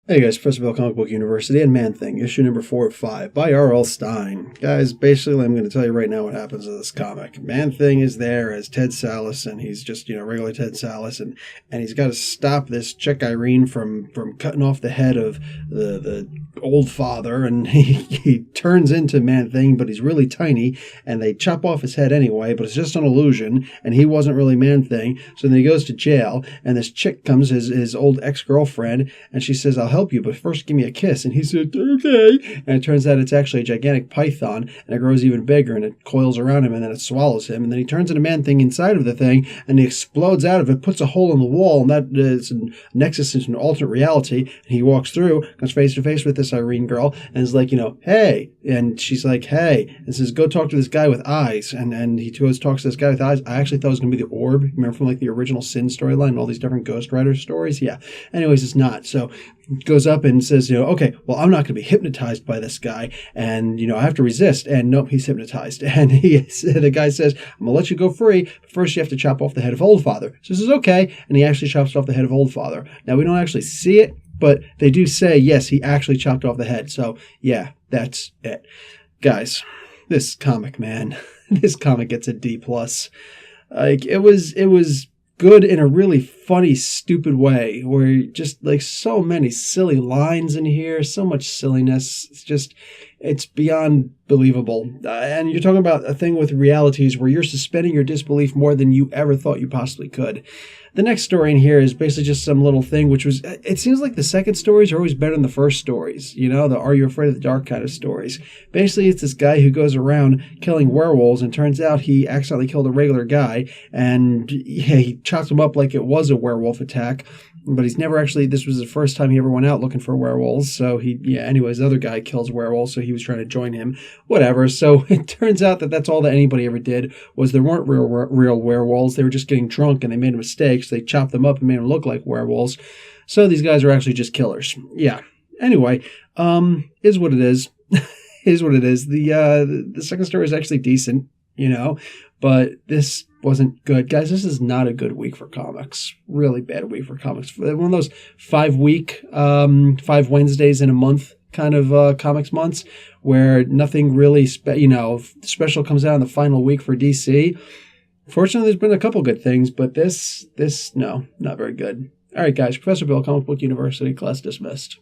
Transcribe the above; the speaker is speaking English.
Hey guys, Professor Bill, Comic Book University, and Man-Thing, issue number 4 of 5, by R.L. Stine. Guys, basically, I'm going to tell you right now what happens in this comic. Man-Thing is there as Ted Sallis, and he's just, regular Ted Sallis, and he's got to stop this chick Irene from cutting off the head of the old father, and he turns into Man-Thing, but he's really tiny, and they chop off his head anyway, but it's just an illusion, and he wasn't really Man-Thing, so then he goes to jail, and this chick comes, his old ex-girlfriend, and she says, I'll help you, but first give me a kiss. And he said, okay. And it turns out it's actually a gigantic python, and it grows even bigger, and it coils around him, and then it swallows him. And then he turns into Man-Thing inside of the thing, and he explodes out of it, puts a hole in the wall, and that is a nexus into an alternate reality. And he walks through, comes face to face with this Irene girl, and is like, hey. And she's like, hey. And says, go talk to this guy with eyes. And he goes, talks to this guy with eyes. I actually thought it was going to be the Orb. Remember from like the original Sin storyline and all these different Ghost Rider stories? Yeah. Anyways, it's not. So goes up and says, okay, well, I'm not going to be hypnotized by this guy, and, I have to resist. And nope, he's hypnotized. And the guy says, I'm going to let you go free, but first you have to chop off the head of Old Father. So he says, okay, and he actually chops off the head of Old Father. Now, we don't actually see it, but they do say, yes, he actually chopped off the head. So, yeah, that's it. Guys, this comic, man, this comic gets a D+. Like, it was good in a really funny, stupid way, where just like so many silly lines in here, so much silliness. It's beyond believable. And you're talking about a thing with realities where you're suspending your disbelief more than you ever thought you possibly could. The next story in here is basically just some little thing, which was, it seems like the second stories are always better than the first stories, the Are You Afraid of the Dark kind of stories. Basically, it's this guy who goes around killing werewolves, and turns out he accidentally killed a regular guy, and he chopped him up like it was a werewolf attack. But he's never actually, this was the first time he ever went out looking for werewolves. So anyways, the other guy kills werewolves, so he was trying to join him. Whatever. So it turns out that that's all that anybody ever did, was there weren't real werewolves. They were just getting drunk and they made a mistake. So they chopped them up and made them look like werewolves. So these guys are actually just killers. Yeah. Anyway, is what it is. Is what it is. The second story is actually decent, but this wasn't good. Guys, this is not a good week for comics. Really bad week for comics. One of those 5 Wednesdays in a month kind of comics months where nothing really, special comes out in the final week for DC. Fortunately, there's been a couple good things, but this, no, not very good. All right, guys, Professor Bill, Comic Book University, class dismissed.